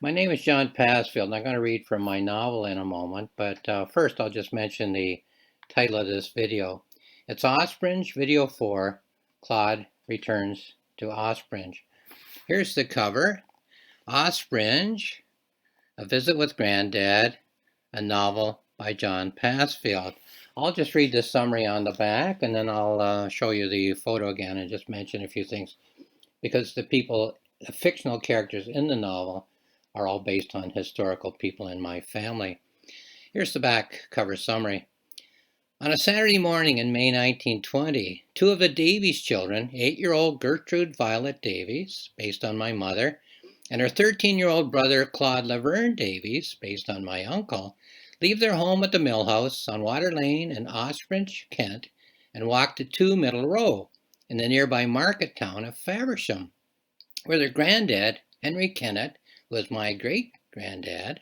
My name is John Passfield, and I'm going to read from my novel in a moment, but first I'll just mention the title of this video. It's Ospringe Video 4, Claude Returns to Ospringe. Here's the cover. Ospringe, A Visit with Granddad, a novel by John Passfield. I'll just read the summary on the back, and then I'll show you the photo again and just mention a few things, because the fictional characters in the novel are all based on historical people in my family. Here's the back cover summary. On a Saturday morning in May 1920, two of the Davies children, 8-year-old Gertrude Violet Davies, based on my mother, and her 13-year-old brother Claude Laverne Davies, based on my uncle, leave their home at the mill house on Water Lane in Ospringe, Kent, and walk to 2 Middle Row in the nearby market town of Faversham, where their granddad, Henry Kennett, who was my great-granddad,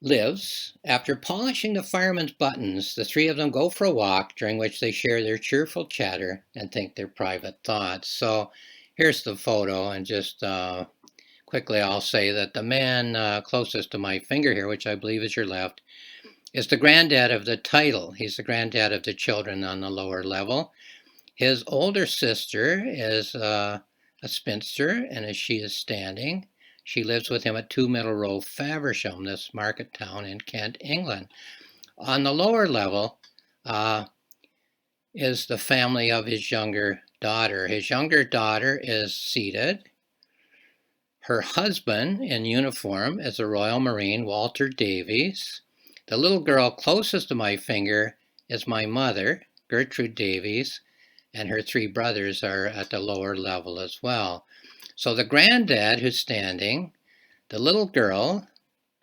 lives. After polishing the fireman's buttons, the three of them go for a walk, during which they share their cheerful chatter and think their private thoughts. So here's the photo, and just quickly I'll say that the man closest to my finger here, which I believe is your left, is the granddad of the title. He's the granddad of the children on the lower level. His older sister is a spinster, and as she is standing, she lives with him at 2 Middle Row, Faversham, this market town in Kent, England. On the lower level is the family of his younger daughter. His younger daughter is seated. Her husband in uniform is a Royal Marine, Walter Davies. The little girl closest to my finger is my mother, Gertrude Davies, and her 3 brothers are at the lower level as well. So the granddad who's standing, the little girl,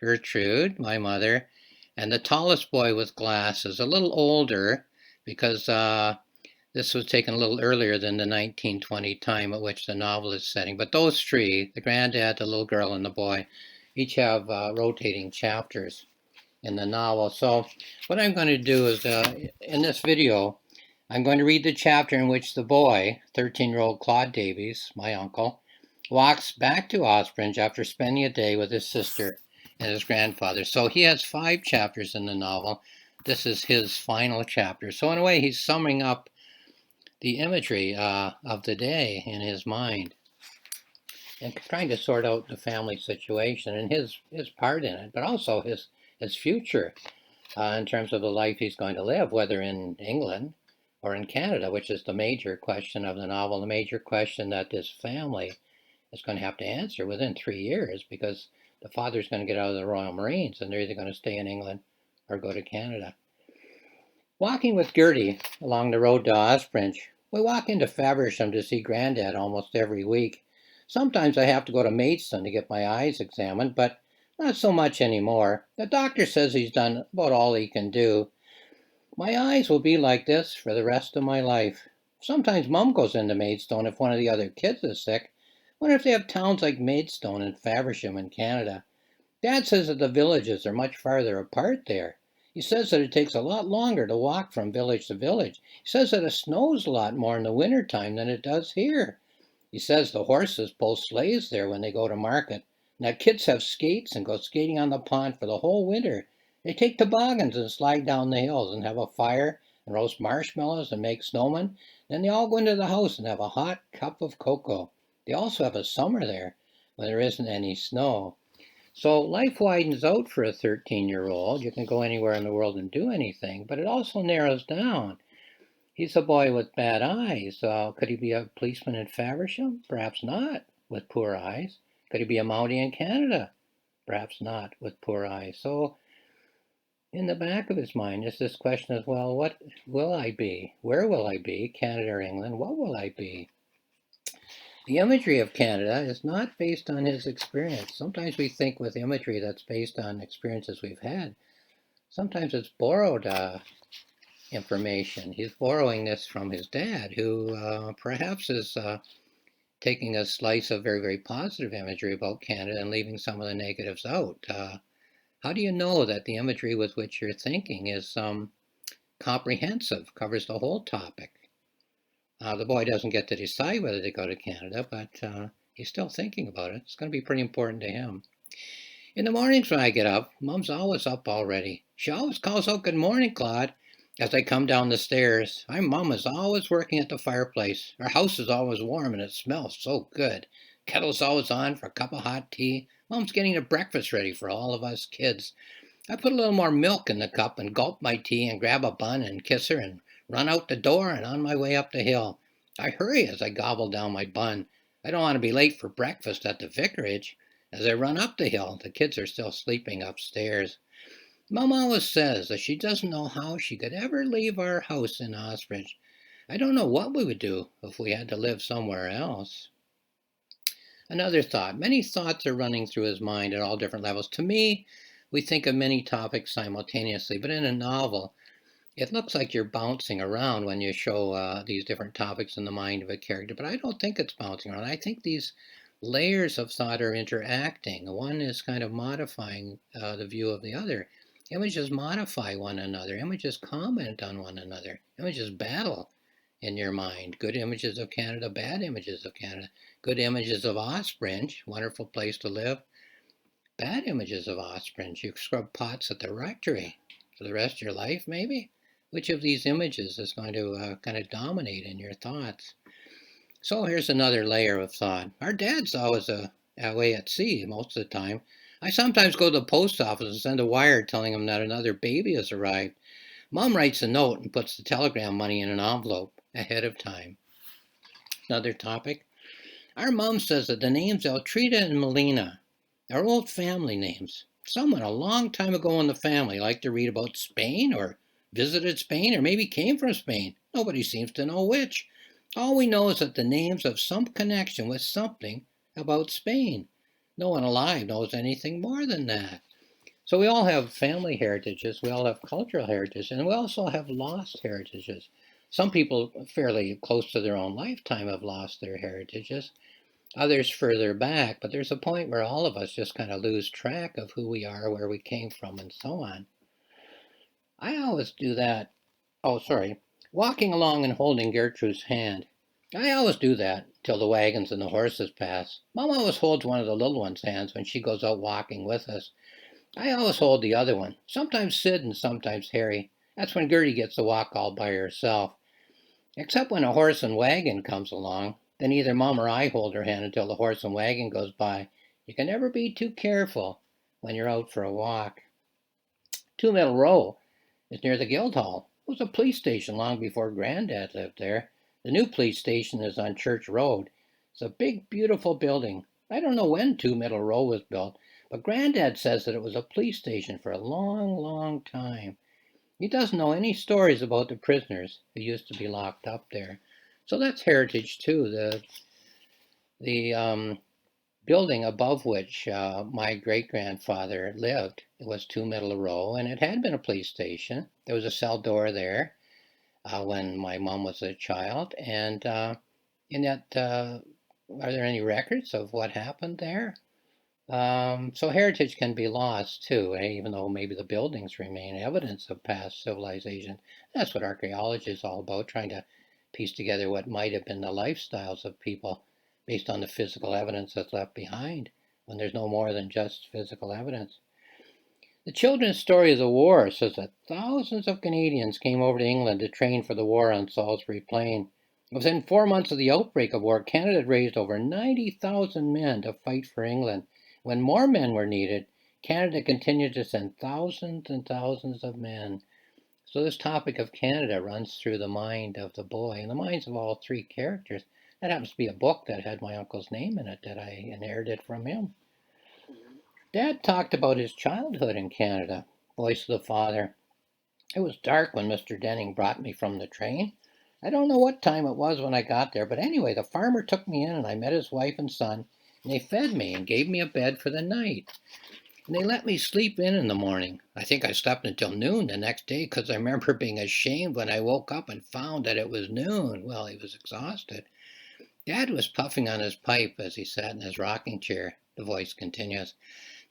Gertrude, my mother, and the tallest boy with glasses, a little older, because this was taken a little earlier than the 1920 time at which the novel is setting. But those 3, the granddad, the little girl, and the boy, each have rotating chapters in the novel. So what I'm going to do is, in this video, I'm going to read the chapter in which the boy, 13-year-old Claude Davies, my uncle, walks back to Ospringe after spending a day with his sister and his grandfather. So he has 5 chapters in the novel. This is his final chapter. So in a way, he's summing up the imagery of the day in his mind and trying to sort out the family situation and his part in it, but also his future in terms of the life he's going to live, whether in England or in Canada, which is the major question of the novel, the major question that this family is going to have to answer within 3 years, because the father's going to get out of the Royal Marines and they're either going to stay in England or go to Canada. Walking with Gertie along the road to Ospringe, we walk into Faversham to see Granddad almost every week. Sometimes I have to go to Maidstone to get my eyes examined, but not so much anymore. The doctor says he's done about all he can do. My eyes will be like this for the rest of my life. Sometimes Mum goes into Maidstone if one of the other kids is sick. Wonder if they have towns like Maidstone and Faversham in Canada. Dad says that the villages are much farther apart there. He says that it takes a lot longer to walk from village to village. He says that it snows a lot more in the winter time than it does here. He says the horses pull sleighs there when they go to market, and that kids have skates and go skating on the pond for the whole winter. They take toboggans and slide down the hills and have a fire and roast marshmallows and make snowmen. Then they all go into the house and have a hot cup of cocoa. They also have a summer there when there isn't any snow. So life widens out for a 13-year-old. You can go anywhere in the world and do anything, but it also narrows down. He's a boy with bad eyes. Could he be a policeman in Faversham? Perhaps not, with poor eyes. Could he be a Mountie in Canada? Perhaps not, with poor eyes. So in the back of his mind is this question as well: what will I be? Where will I be? Canada or England? What will I be? The imagery of Canada is not based on his experience. Sometimes we think with imagery that's based on experiences we've had. Sometimes it's borrowed information. He's borrowing this from his dad, who perhaps is taking a slice of very, very positive imagery about Canada and leaving some of the negatives out. How do you know that the imagery with which you're thinking is comprehensive, covers the whole topic? The boy doesn't get to decide whether to go to Canada, but He's still thinking about it. It's going to be pretty important to him. In the mornings when I get up, Mom's always up already. She always calls out, "Good morning, Claude," as I come down the stairs. My mom is always working at the fireplace. Our house is always warm and it smells so good. Kettle's always on for a cup of hot tea. Mom's getting the breakfast ready for all of us kids. I put a little more milk in the cup and gulp my tea and grab a bun and kiss her and run out the door and on my way up the hill. I hurry as I gobble down my bun. I don't want to be late for breakfast at the vicarage. As I run up the hill, the kids are still sleeping upstairs. Mom always says that she doesn't know how she could ever leave our house in Ospringe. I don't know what we would do if we had to live somewhere else. Another thought. Many thoughts are running through his mind at all different levels. To me, we think of many topics simultaneously, but in a novel, it looks like you're bouncing around when you show these different topics in the mind of a character, but I don't think it's bouncing around. I think these layers of thought are interacting. One is kind of modifying the view of the other. Images modify one another. Images comment on one another. Images battle in your mind. Good images of Canada, bad images of Canada. Good images of Ospringe, wonderful place to live. Bad images of Ospringe. You scrub pots at the rectory for the rest of your life, maybe? Which of these images is going to kind of dominate in your thoughts? So here's another layer of thought. Our dad's always away at sea most of the time. I sometimes go to the post office and send a wire telling him that another baby has arrived. Mom writes a note and puts the telegram money in an envelope ahead of time. Another topic. Our mom says that the names Eltrita and Melina are old family names. Someone a long time ago in the family liked to read about Spain or visited Spain or maybe came from Spain. Nobody seems to know which. All we know is that the names have some connection with something about Spain. No one alive knows anything more than that. So we all have family heritages, we all have cultural heritages, and we also have lost heritages. Some people fairly close to their own lifetime have lost their heritages, others further back, but there's a point where all of us just kind of lose track of who we are, where we came from, and so on. I always do that. Oh, sorry. Walking along and holding Gertrude's hand. I always do that till the wagons and the horses pass. Mom always holds one of the little one's hands when she goes out walking with us. I always hold the other one, sometimes Sid and sometimes Harry. That's when Gertie gets to walk all by herself. Except when a horse and wagon comes along, then either Mom or I hold her hand until the horse and wagon goes by. You can never be too careful when you're out for a walk. 2 Middle Row is near the Guildhall. It was a police station long before Granddad lived there. The new police station is on Church Road. It's a big, beautiful building. I don't know when 2 Middle Row was built, but Granddad says that it was a police station for a long, long time. He doesn't know any stories about the prisoners who used to be locked up there. So that's heritage too. The building above which my great-grandfather lived, it was 2 Middle Row, and it had been a police station. There was a cell door there when my mom was a child, and in that, are there any records of what happened there? So heritage can be lost too, even though maybe the buildings remain evidence of past civilization. That's what archaeology is all about, trying to piece together what might have been the lifestyles of people based on the physical evidence that's left behind when there's no more than just physical evidence. The children's story of the war says that thousands of Canadians came over to England to train for the war on Salisbury Plain. Within 4 months of the outbreak of war, Canada had raised over 90,000 men to fight for England. When more men were needed, Canada continued to send thousands and thousands of men. So this topic of Canada runs through the mind of the boy and the minds of all three characters. That happens to be a book that had my uncle's name in it that I inherited from him. Dad talked about his childhood in Canada. Voice of the father. It was dark when Mr. Denning brought me from the train. I don't know what time it was when I got there, but anyway, the farmer took me in and I met his wife and son, and they fed me and gave me a bed for the night. And they let me sleep in the morning. I think I slept until noon the next day because I remember being ashamed when I woke up and found that it was noon. Well, he was exhausted. Dad was puffing on his pipe as he sat in his rocking chair. The voice continues.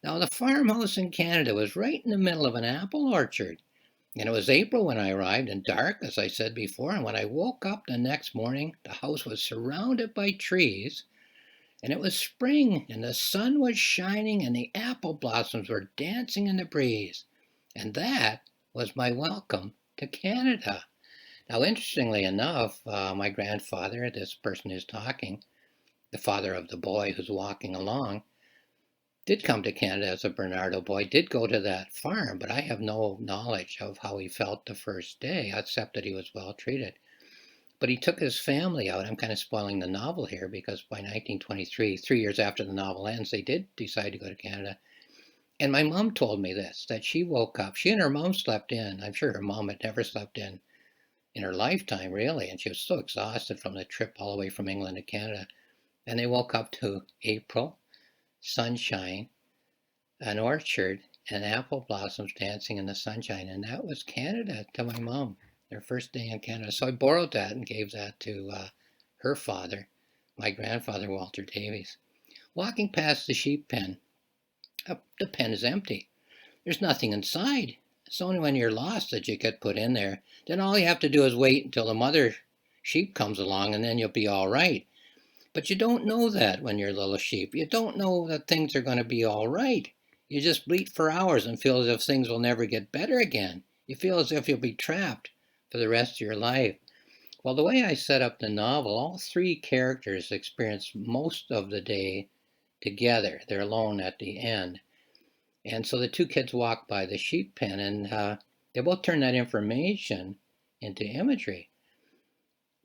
Now, the farmhouse in Canada was right in the middle of an apple orchard. And it was April when I arrived and dark, as I said before. And when I woke up the next morning, the house was surrounded by trees. And it was spring, and the sun was shining, and the apple blossoms were dancing in the breeze. And that was my welcome to Canada. Now, interestingly enough, my grandfather, this person who's talking, the father of the boy who's walking along, did come to Canada as a Bernardo boy, did go to that farm, but I have no knowledge of how he felt the first day, except that he was well treated. But he took his family out. I'm kind of spoiling the novel here because by 1923, 3 years after the novel ends, they did decide to go to Canada. And my mom told me this, that she woke up. She and her mom slept in. I'm sure her mom had never slept in her lifetime, really. And she was so exhausted from the trip all the way from England to Canada. And they woke up to April, sunshine, an orchard, and apple blossoms dancing in the sunshine. And that was Canada to my mom, their first day in Canada. So I borrowed that and gave that to her father, my grandfather, Walter Davies. Walking past the sheep pen, the pen is empty. There's nothing inside. It's only when you're lost that you get put in there. Then all you have to do is wait until the mother sheep comes along and then you'll be all right. But you don't know that when you're a little sheep. You don't know that things are going to be all right. You just bleat for hours and feel as if things will never get better again. You feel as if you'll be trapped for the rest of your life. Well, the way I set up the novel, all three characters experience most of the day together. They're alone at the end. And so the two kids walk by the sheep pen and they both turn that information into imagery.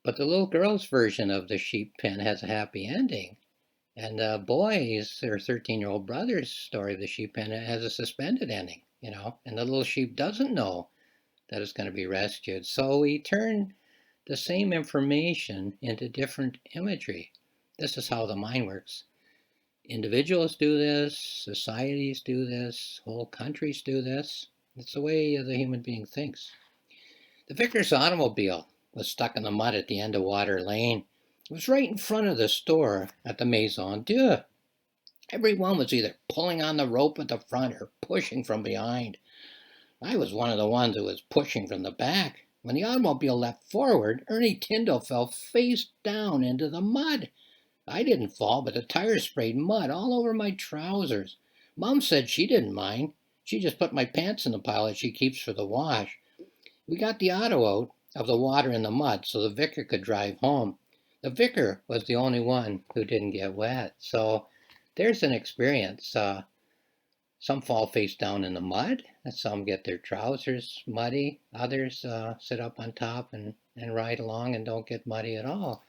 But the little girl's version of the sheep pen has a happy ending. And the boy's, their 13-year-old brother's story of the sheep pen has a suspended ending, and the little sheep doesn't know that it's going to be rescued. So we turn the same information into different imagery. This is how the mind works. Individuals do this, societies do this, whole countries do this. It's the way the human being thinks. The vicar's automobile was stuck in the mud at the end of Water Lane. It was right in front of the store at the Maison Dieu. Everyone was either pulling on the rope at the front or pushing from behind. I was one of the ones who was pushing from the back. When the automobile left forward, Ernie Tyndall fell face down into the mud. I didn't fall, but the tires sprayed mud all over my trousers. Mom said she didn't mind. She just put my pants in the pile that she keeps for the wash. We got the auto out of the water and the mud so the vicar could drive home. The vicar was the only one who didn't get wet. So there's an experience. Some fall face down in the mud, and some get their trousers muddy. Others sit up on top and ride along and don't get muddy at all.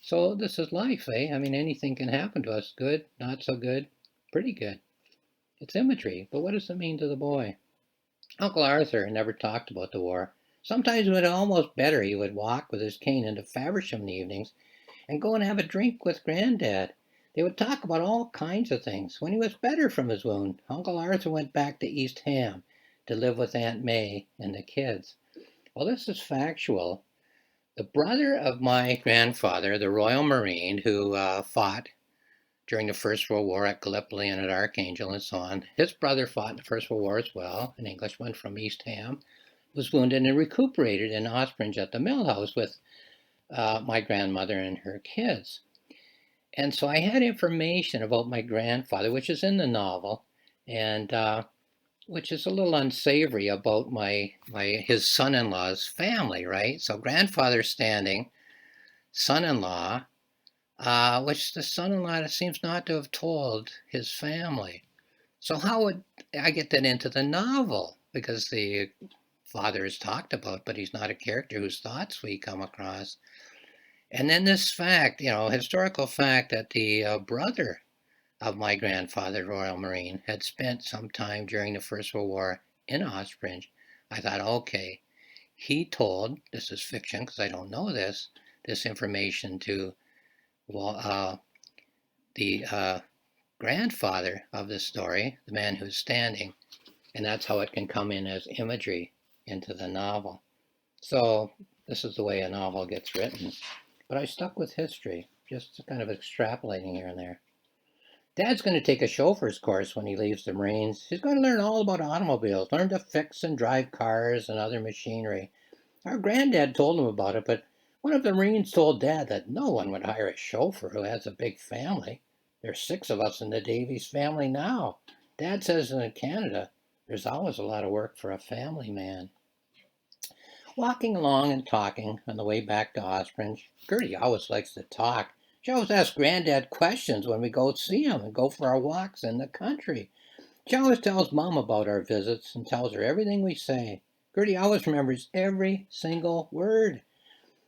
So this is life, eh? I mean, anything can happen to us. Good, not so good, pretty good. It's imagery, but what does it mean to the boy? Uncle Arthur never talked about the war. Sometimes when it was almost better, he would walk with his cane into Faversham in the evenings and go and have a drink with Granddad. They would talk about all kinds of things. When he was better from his wound, Uncle Arthur went back to East Ham to live with Aunt May and the kids. Well, this is factual. The brother of my grandfather, the Royal Marine, who fought during the First World War at Gallipoli and at Archangel and so on, his brother fought in the First World War as well, an Englishman from East Ham, was wounded and recuperated in Ospringe at the mill house with my grandmother and her kids. And so I had information about my grandfather, which is in the novel, and which is a little unsavory about his son-in-law's family, right? So grandfather standing, son-in-law, which the son-in-law seems not to have told his family. So how would I get that into the novel? Because the father is talked about, but he's not a character whose thoughts we come across. And then this fact, historical fact that the brother of my grandfather, Royal Marine, had spent some time during the First World War in Ospringe. I thought, okay, he told, this is fiction because I don't know this information to the grandfather of the story, the man who's standing, and that's how it can come in as imagery into the novel. So this is the way a novel gets written. But I stuck with history, just kind of extrapolating here and there. Dad's going to take a chauffeur's course when he leaves the Marines. He's going to learn all about automobiles, learn to fix and drive cars and other machinery. Our granddad told him about it, but one of the Marines told Dad that no one would hire a chauffeur who has a big family. There's 6 of us in the Davies family now. Dad says in Canada, there's always a lot of work for a family man. Walking along and talking on the way back to Ospringe, Gertie always likes to talk. She always asks Granddad questions when we go see him and go for our walks in the country. She always tells Mom about our visits and tells her everything we say. Gertie always remembers every single word.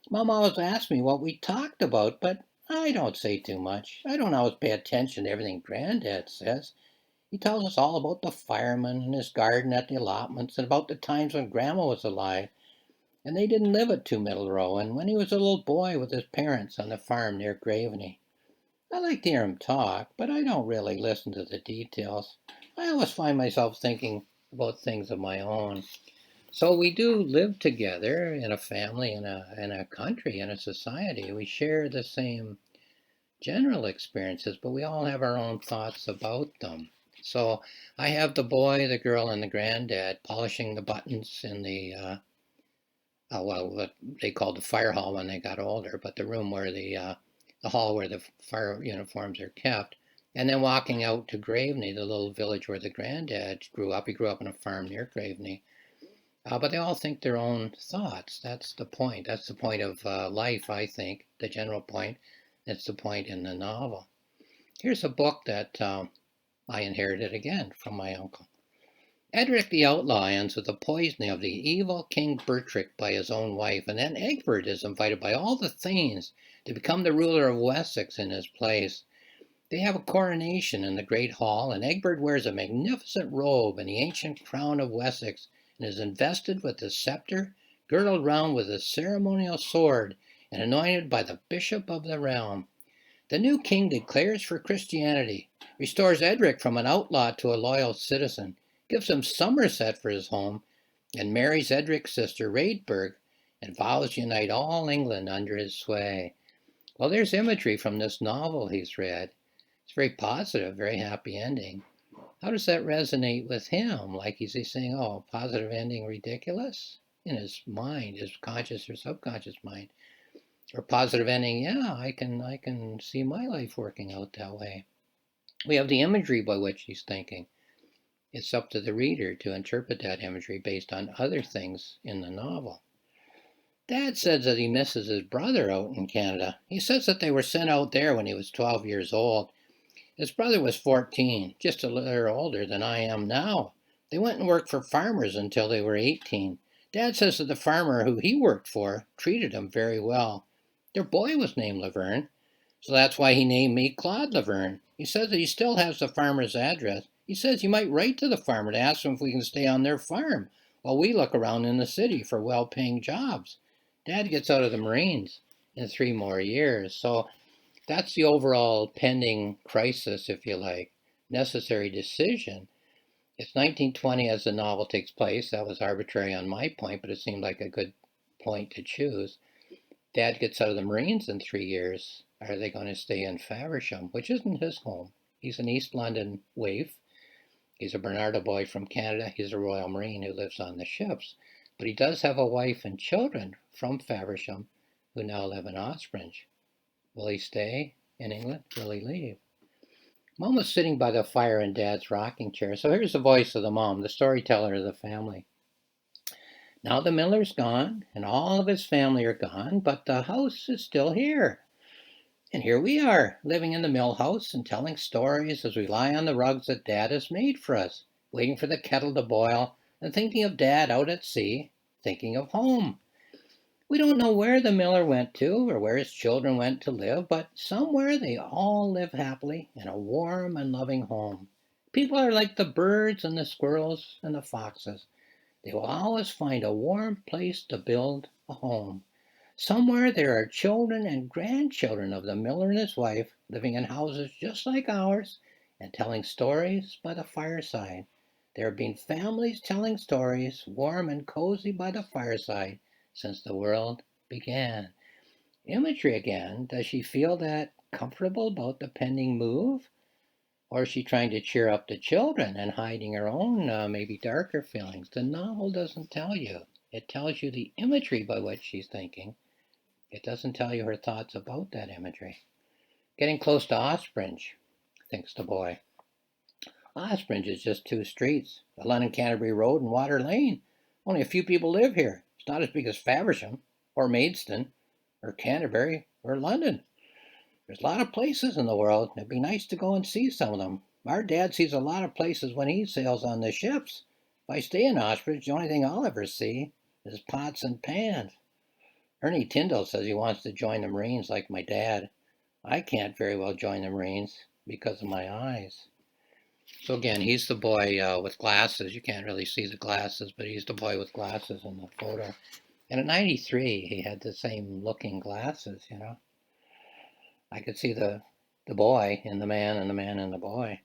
Mom always asks me what we talked about, but I don't say too much. I don't always pay attention to everything Granddad says. He tells us all about the fireman and his garden at the allotments and about the times when Grandma was alive and they didn't live at 2 Middle Row and when he was a little boy with his parents on the farm near Graveney. I like to hear him talk, but I don't really listen to the details. I always find myself thinking about things of my own. So we do live together in a family, in a country, in a society. We share the same general experiences, but we all have our own thoughts about them. So I have the boy, the girl, and the granddad polishing the buttons in what they called the fire hall when they got older, but the room where the hall where the fire uniforms are kept. And then walking out to Graveney, the little village where the granddad grew up. He grew up on a farm near Graveney. But they all think their own thoughts. That's the point. That's the point of life, I think, the general point. That's the point in the novel. Here's a book that I inherited again from my uncle. Edric the Outlaw ends with the poisoning of the evil King Bertric by his own wife, and then Egbert is invited by all the thanes to become the ruler of Wessex in his place. They have a coronation in the great hall, and Egbert wears a magnificent robe and the ancient crown of Wessex, and is invested with the scepter, girdled round with a ceremonial sword, and anointed by the bishop of the realm. The new king declares for Christianity, restores Edric from an outlaw to a loyal citizen, gives him Somerset for his home, and marries Edric's sister Raedburg, and vows to unite all England under his sway. Well, there's imagery from this novel he's read. It's very positive, very happy ending. How does that resonate with him? Like, is he saying, oh, positive ending ridiculous? In his mind, his conscious or subconscious mind. Or positive ending, yeah, I can see my life working out that way. We have the imagery by which he's thinking. It's up to the reader to interpret that imagery based on other things in the novel. Dad says that he misses his brother out in Canada. He says that they were sent out there when he was 12 years old. His brother was 14, just a little older than I am now. They went and worked for farmers until they were 18. Dad says that the farmer who he worked for treated him very well. Their boy was named Laverne, so that's why he named me Claude Laverne. He says that he still has the farmer's address. He says you might write to the farmer to ask him if we can stay on their farm while we look around in the city for well-paying jobs. Dad gets out of the Marines in 3 more years, so that's the overall pending crisis, if you like, necessary decision. It's 1920 as the novel takes place. That was arbitrary on my point, but it seemed like a good point to choose. Dad gets out of the Marines in 3 years. Are they going to stay in Faversham, which isn't his home? He's an East London waif. He's a Bernardo boy from Canada. He's a Royal Marine who lives on the ships. But he does have a wife and children from Faversham who now live in Ospringe. Will he stay in England? Will he leave? Mom was sitting by the fire in Dad's rocking chair. So here's the voice of the mom, the storyteller of the family. Now the miller's gone, and all of his family are gone, but the house is still here. And here we are, living in the mill house and telling stories as we lie on the rugs that Dad has made for us, waiting for the kettle to boil, and thinking of Dad out at sea, thinking of home. We don't know where the miller went to or where his children went to live, but somewhere they all live happily in a warm and loving home. People are like the birds and the squirrels and the foxes. They will always find a warm place to build a home. Somewhere there are children and grandchildren of the miller and his wife living in houses just like ours and telling stories by the fireside. There have been families telling stories, warm and cozy by the fireside, since the world began. Imagery again. Does she feel that comfortable about the pending move? Or is she trying to cheer up the children and hiding her own, maybe darker feelings? The novel doesn't tell you. It tells you the imagery by which she's thinking. It doesn't tell you her thoughts about that imagery. Getting close to Ospringe. thinks the boy. Ospringe is just 2 streets, the London Canterbury Road and Water Lane. Only a few people live here. It's not as big as Faversham, or Maidstone, or Canterbury, or London. There's a lot of places in the world. It'd be nice to go and see some of them. Our dad sees a lot of places when he sails on the ships. If I stay in Ospringe, the only thing I'll ever see is pots and pans. Ernie Tyndall says he wants to join the Marines like my dad. I can't very well join the Marines because of my eyes. So again, he's the boy with glasses. You can't really see the glasses, but he's the boy with glasses in the photo. And at 93, he had the same looking glasses, you know. I could see the boy in the man and the man in the boy.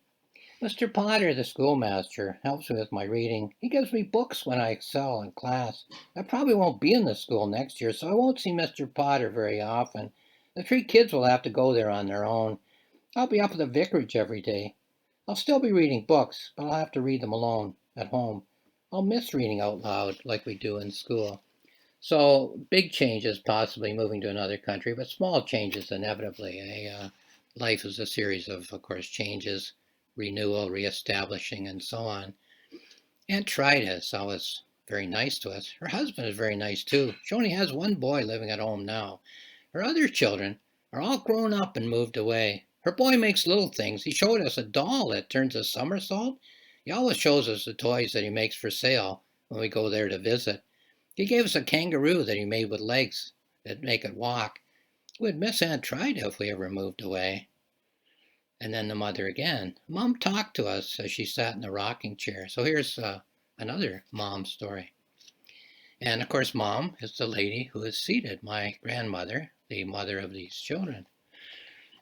Mr. Potter, the schoolmaster, helps me with my reading. He gives me books when I excel in class. I probably won't be in the school next year, so I won't see Mr. Potter very often. The 3 kids will have to go there on their own. I'll be up at the vicarage every day. I'll still be reading books, but I'll have to read them alone at home. I'll miss reading out loud like we do in school. So big changes, possibly moving to another country, but small changes inevitably. Life is a series of course, changes, renewal, reestablishing, and so on. Aunt Trida is always very nice to us. Her husband is very nice too. She only has 1 boy living at home now. Her other children are all grown up and moved away. Her boy makes little things. He showed us a doll that turns a somersault. He always shows us the toys that he makes for sale when we go there to visit. He gave us a kangaroo that he made with legs that make it walk. We'd miss Aunt Trida if we ever moved away. And then the mother again. Mom talked to us as she sat in the rocking chair. So here's another mom story. And of course, Mom is the lady who is seated, my grandmother, the mother of these children.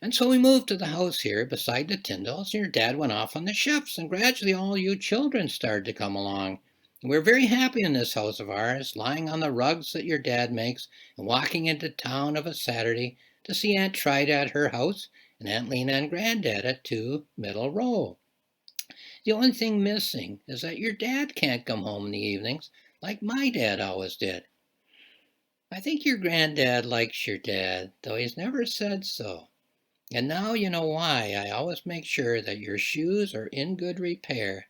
And so we moved to the house here beside the Tyndalls, and your dad went off on the ships, and gradually all you children started to come along. And we're very happy in this house of ours, lying on the rugs that your dad makes, and walking into town of a Saturday to see Aunt Trida at her house, and Aunt Lena and Granddad at 2 Middle Row. The only thing missing is that your dad can't come home in the evenings like my dad always did. I think your granddad likes your dad, though he's never said so. And now you know why I always make sure that your shoes are in good repair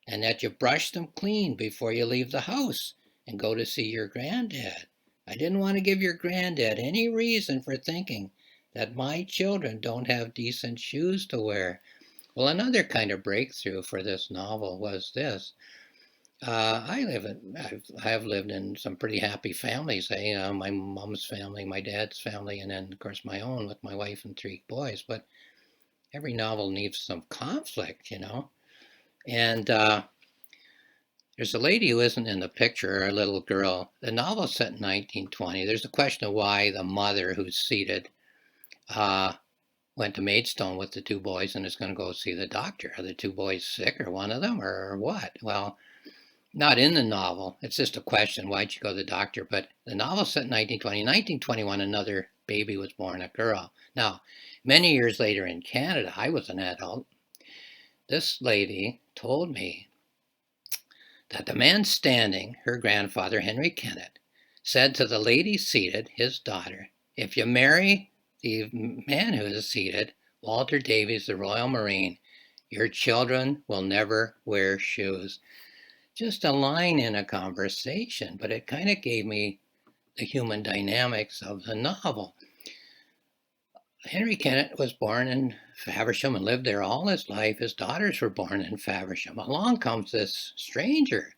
and that you brush them clean before you leave the house and go to see your granddad. I didn't want to give your granddad any reason for thinking that my children don't have decent shoes to wear. Well, another kind of breakthrough for this novel was this. I have lived in some pretty happy families. My mom's family, my dad's family, and then of course my own with my wife and 3 boys. But every novel needs some conflict, you know. And there's a lady who isn't in the picture, a little girl. The novel's set in 1920. There's a question of why the mother who's seated went to Maidstone with the 2 boys and is going to go see the doctor. Are the 2 boys sick, or one of them, or what? Well, not in the novel. It's just a question, why'd you go to the doctor? But the novel's set in 1920. 1921, another baby was born, a girl. Now, many years later in Canada, I was an adult. This lady told me that the man standing, her grandfather, Henry Kennett, said to the lady seated, his daughter, if you marry the man who is seated, Walter Davies, the Royal Marine, your children will never wear shoes. Just a line in a conversation, but it kind of gave me the human dynamics of the novel. Henry Kennett was born in Faversham and lived there all his life. His daughters were born in Faversham. Along comes this stranger,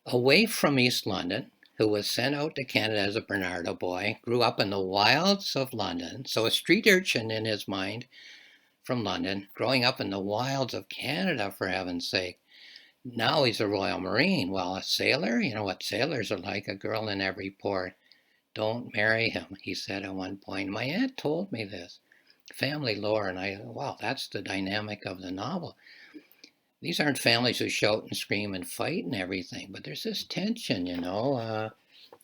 away from East London, who was sent out to Canada as a Bernardo boy, grew up in the wilds of London, so a street urchin in his mind from London, growing up in the wilds of Canada, for heaven's sake. Now he's a Royal Marine. Well, a sailor, you know what sailors are like, a girl in every port. Don't marry him, he said at one point. My aunt told me this. Family lore, and wow, that's the dynamic of the novel. These aren't families who shout and scream and fight and everything, but there's this tension, you know.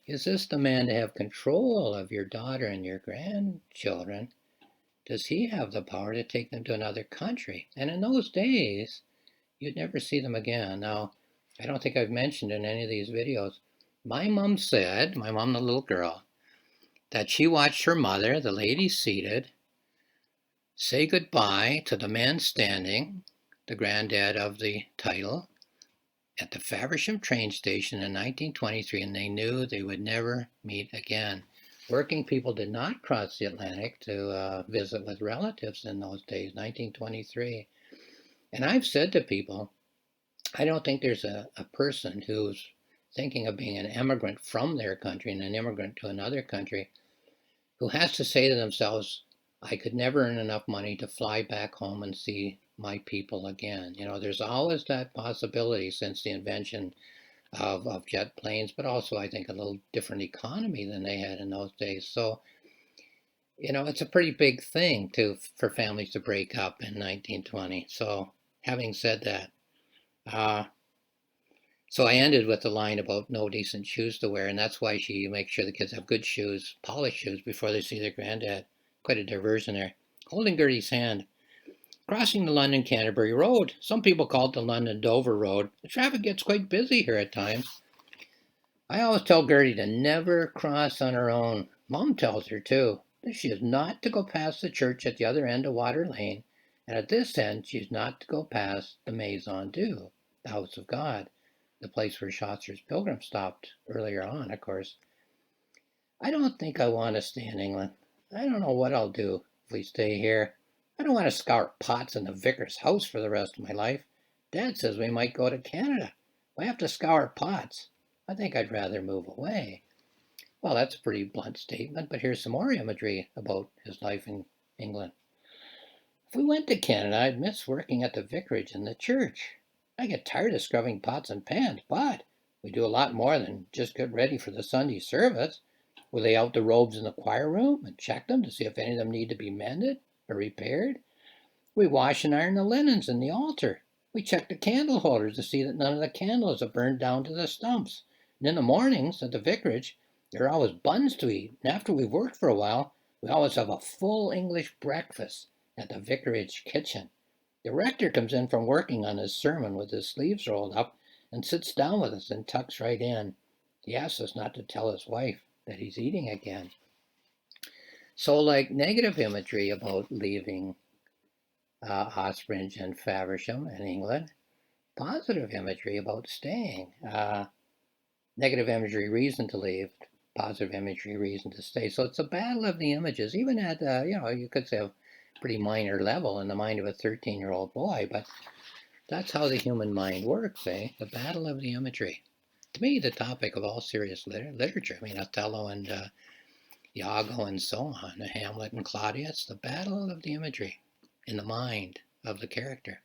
Is this the man to have control of your daughter and your grandchildren? Does he have the power to take them to another country? And in those days, you'd never see them again. Now, I don't think I've mentioned in any of these videos, my mom said, my mom, the little girl, that she watched her mother, the lady seated, say goodbye to the man standing, the granddad of the title, at the Faversham train station in 1923, and they knew they would never meet again. Working people did not cross the Atlantic to visit with relatives in those days, 1923. And I've said to people, I don't think there's a person who's thinking of being an immigrant from their country and an immigrant to another country who has to say to themselves, I could never earn enough money to fly back home and see my people again. You know, there's always that possibility since the invention of jet planes, but also I think a little different economy than they had in those days. So, you know, it's a pretty big thing for families to break up in 1920. So, having said that, uh, so I ended with the line about no decent shoes to wear, and that's why she makes sure the kids have good shoes, polished shoes, before they see their granddad. Quite a diversion there. Holding Gertie's hand. Crossing the London-Canterbury Road. Some people call it the London-Dover Road. The traffic gets quite busy here at times. I always tell Gertie to never cross on her own. Mom tells her too. That she is not to go past the church at the other end of Water Lane, and at this end she is not to go past the Maison Dieu, the House of God, the place where Chaucer's pilgrim stopped earlier on, of course. I don't think I want to stay in England. I don't know what I'll do if we stay here. I don't want to scour pots in the vicar's house for the rest of my life. Dad says we might go to Canada. We have to scour pots. I think I'd rather move away. Well, that's a pretty blunt statement, but here's some more imagery about his life in England. If we went to Canada, I'd miss working at the vicarage and the church. I get tired of scrubbing pots and pans, but we do a lot more than just get ready for the Sunday service. We lay out the robes in the choir room and check them to see if any of them need to be mended or repaired. We wash and iron the linens in the altar. We check the candle holders to see that none of the candles have burned down to the stumps. And in the mornings at the vicarage, there are always buns to eat. And after we've worked for a while, we always have a full English breakfast at the vicarage kitchen. The rector comes in from working on his sermon with his sleeves rolled up and sits down with us and tucks right in. He asks us not to tell his wife that he's eating again. So, like negative imagery about leaving Ospringe and Faversham in England, positive imagery about staying. Negative imagery, reason to leave. Positive imagery, reason to stay. So it's a battle of the images, even at, you could say a pretty minor level in the mind of a 13-year-old boy, but that's how the human mind works, eh? The battle of the imagery. To me, the topic of all serious literature. I mean, Othello and Iago and so on, Hamlet and Claudius, the battle of the imagery in the mind of the character.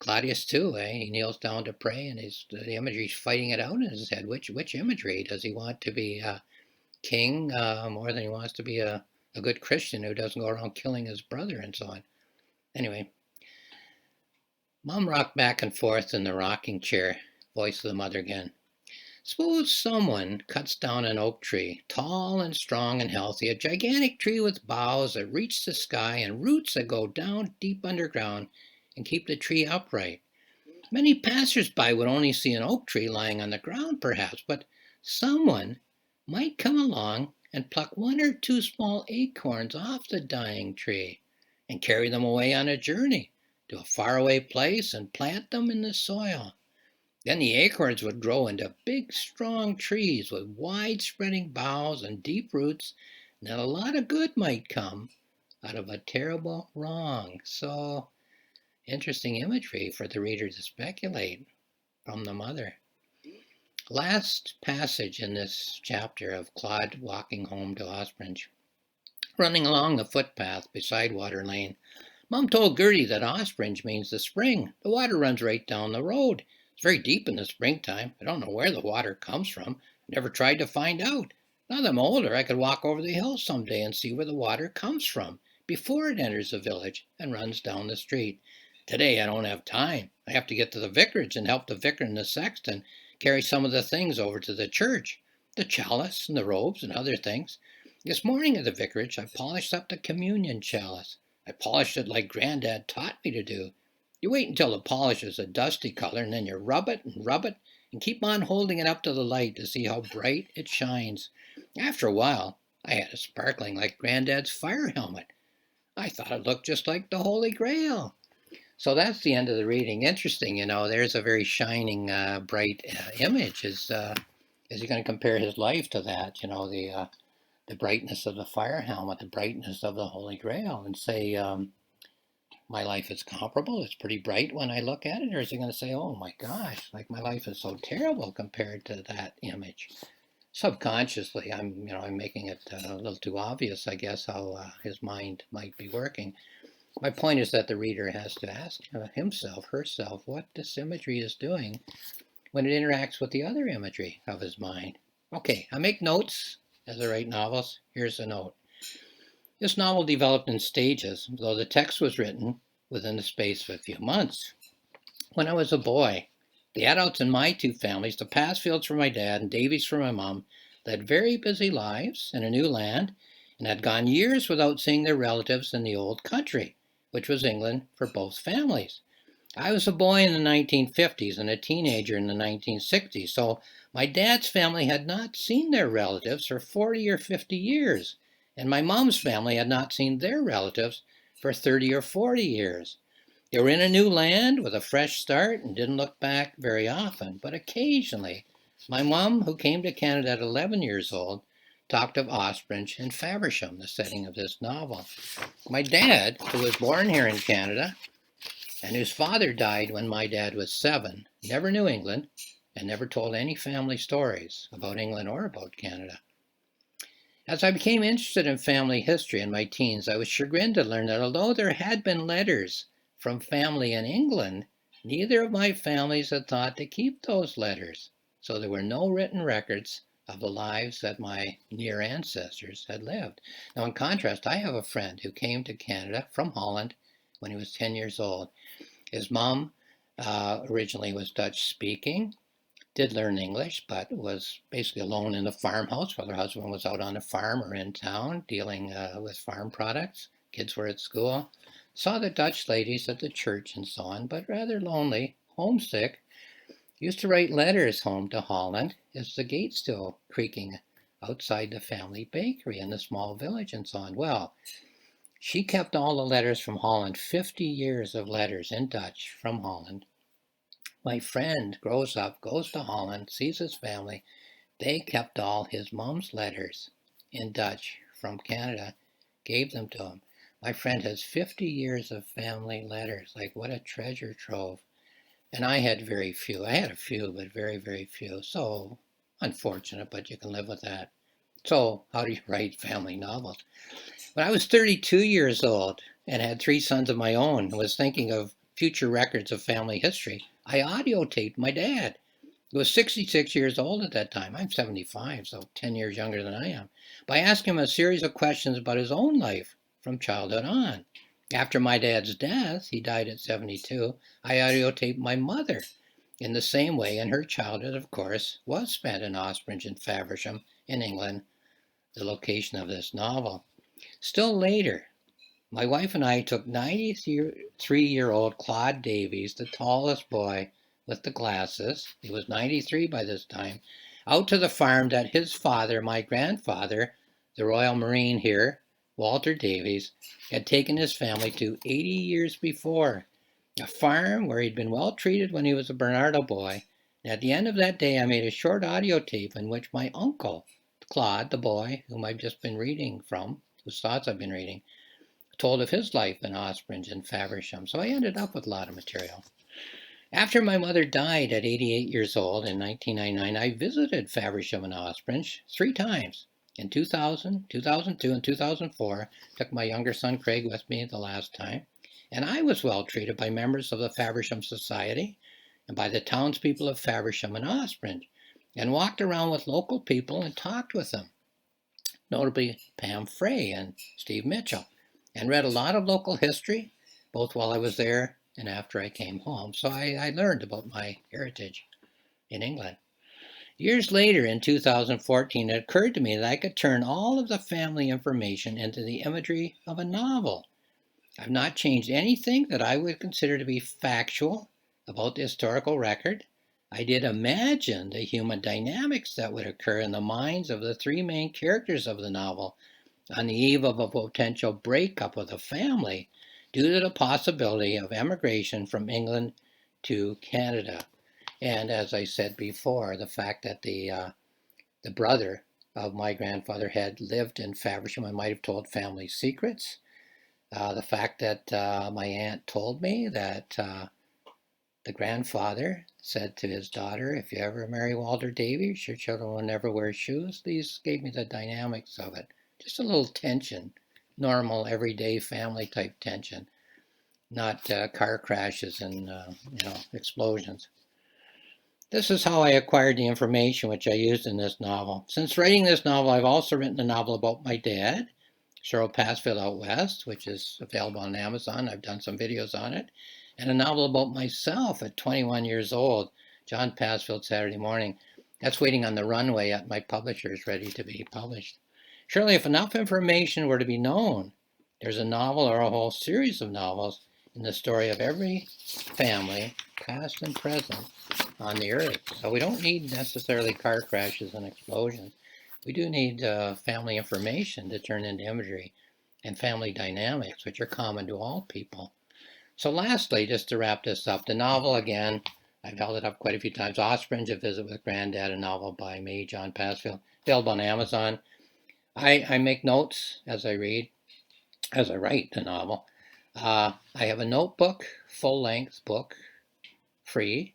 Claudius too, eh? He kneels down to pray, and the imagery's fighting it out in his head. Which imagery does he want to be a king more than he wants to be a good Christian who doesn't go around killing his brother and so on? Anyway, Mom rocked back and forth in the rocking chair. Voice of the mother again. Suppose someone cuts down an oak tree, tall and strong and healthy, a gigantic tree with boughs that reach the sky and roots that go down deep underground and keep the tree upright. Many passers-by would only see an oak tree lying on the ground, perhaps, but someone might come along and pluck one or two small acorns off the dying tree and carry them away on a journey to a faraway place and plant them in the soil. Then the acorns would grow into big, strong trees with wide-spreading boughs and deep roots, and then a lot of good might come out of a terrible wrong. So, interesting imagery for the reader to speculate from the mother. Last passage in this chapter of Claude walking home to Ospringe. Running along the footpath beside Water Lane, Mom told Gertie that Ospringe means the spring. The water runs right down the road. It's very deep in the springtime. I don't know where the water comes from. Never tried to find out. Now that I'm older, I could walk over the hill someday and see where the water comes from before it enters the village and runs down the street. Today I don't have time. I have to get to the vicarage and help the vicar and the sexton carry some of the things over to the church. The chalice and the robes and other things. This morning at the vicarage, I polished up the communion chalice. I polished it like Granddad taught me to do. You wait until the polish is a dusty color, and then you rub it and keep on holding it up to the light to see how bright it shines. After a while, I had it sparkling like Granddad's fire helmet. I thought it looked just like the Holy Grail. So that's the end of the reading. Interesting, there's a very shining, bright image. Is he going to compare his life to that? The brightness of the fire helmet, the brightness of the Holy Grail, and say, my life is comparable. It's pretty bright when I look at it. Or is he going to say, oh my gosh, like my life is so terrible compared to that image? Subconsciously, I'm making it a little too obvious, I guess, how his mind might be working. My point is that the reader has to ask himself, herself, what this imagery is doing when it interacts with the other imagery of his mind. Okay, I make notes as I write novels. Here's a note. This novel developed in stages, though the text was written within the space of a few months. When I was a boy, the adults in my two families, the Passfields for my dad and Davies for my mom, led very busy lives in a new land and had gone years without seeing their relatives in the old country, which was England for both families. I was a boy in the 1950s and a teenager in the 1960s, so my dad's family had not seen their relatives for 40 or 50 years, and my mom's family had not seen their relatives for 30 or 40 years. They were in a new land with a fresh start and didn't look back very often, but occasionally, my mom, who came to Canada at 11 years old, talked of Ospringe and Faversham, the setting of this novel. My dad, who was born here in Canada, and whose father died when my dad was 7, never knew England and never told any family stories about England or about Canada. As I became interested in family history in my teens, I was chagrined to learn that although there had been letters from family in England, neither of my families had thought to keep those letters, so there were no written records of the lives that my near ancestors had lived. Now, in contrast, I have a friend who came to Canada from Holland when he was 10 years old. His mom originally was Dutch speaking, did learn English, but was basically alone in the farmhouse while her husband was out on the farm or in town dealing with farm products. Kids were at school. Saw the Dutch ladies at the church and so on, but rather lonely, homesick. Used to write letters home to Holland. Is the gate still creaking outside the family bakery in the small village and so on? Well, she kept all the letters from Holland, 50 years of letters in Dutch from Holland. My friend grows up, goes to Holland, sees his family. They kept all his mom's letters in Dutch from Canada, gave them to him. My friend has 50 years of family letters. Like, what a treasure trove. And I had very few. I had a few, but very, very few. So, unfortunate, but you can live with that. So, how do you write family novels? When I was 32 years old and had 3 sons of my own and was thinking of future records of family history, I audio taped my dad. He was 66 years old at that time. I'm 75, so 10 years younger than I am. By asking him a series of questions about his own life from childhood on. After my dad's death, he died at 72, I audio taped my mother in the same way, and her childhood, of course, was spent in Ospringe and Faversham in England, the location of this novel. Still later, my wife and I took 93-year-old Claude Davies, the tallest boy with the glasses, he was 93 by this time, out to the farm that his father, my grandfather, the Royal Marine here, Walter Davies, had taken his family to 80 years before. A farm where he'd been well treated when he was a Bernardo boy. And at the end of that day, I made a short audio tape in which my uncle, Claude, the boy whom I've just been reading from, whose thoughts I've been reading, told of his life in Ospringe and Faversham. So I ended up with a lot of material. After my mother died at 88 years old in 1999, I visited Faversham and Ospringe 3 times. In 2000, 2002, and 2004, took my younger son Craig with me the last time. And I was well treated by members of the Faversham Society and by the townspeople of Faversham and Ospringe, and walked around with local people and talked with them, notably Pam Frey and Steve Mitchell, and read a lot of local history, both while I was there and after I came home. So I learned about my heritage in England. Years later, in 2014, it occurred to me that I could turn all of the family information into the imagery of a novel. I've not changed anything that I would consider to be factual about the historical record. I did imagine the human dynamics that would occur in the minds of the 3 main characters of the novel, on the eve of a potential breakup of the family due to the possibility of emigration from England to Canada. And as I said before, the fact that the brother of my grandfather had lived in Faversham, I might have told family secrets. The fact that my aunt told me that the grandfather said to his daughter, if you ever marry Walter Davies, your children will never wear shoes. These gave me the dynamics of it. Just a little tension, normal, everyday family type tension, not car crashes and explosions. This is how I acquired the information which I used in this novel. Since writing this novel, I've also written a novel about my dad, Cheryl Passfield Out West, which is available on Amazon. I've done some videos on it. And a novel about myself at 21 years old, John Passfield, Saturday Morning. That's waiting on the runway at my publishers, ready to be published. Surely, if enough information were to be known, there's a novel or a whole series of novels in the story of every family, past and present, on the earth. So we don't need necessarily car crashes and explosions. We do need family information to turn into imagery and family dynamics, which are common to all people. So lastly, just to wrap this up, the novel again, I've held it up quite a few times, Ospringe, A Visit with Granddad, a novel by me, John Passfield, available on Amazon. I make notes as I read, as I write the novel. I have a notebook, full-length book, free,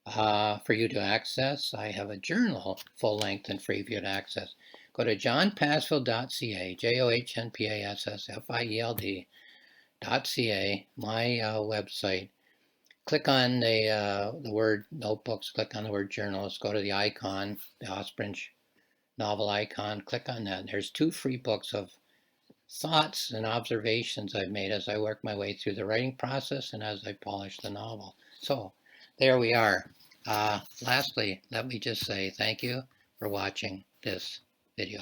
for you to access. I have a journal, full-length and free for you to access. Go to johnpassfield.ca, johnpassfield.ca, my website. Click on the word notebooks, click on the word journals, go to the icon, the Ospringe novel icon, click on that. There's 2 free books of thoughts and observations I've made as I work my way through the writing process and as I polish the novel. So there we are. Lastly, let me just say thank you for watching this video.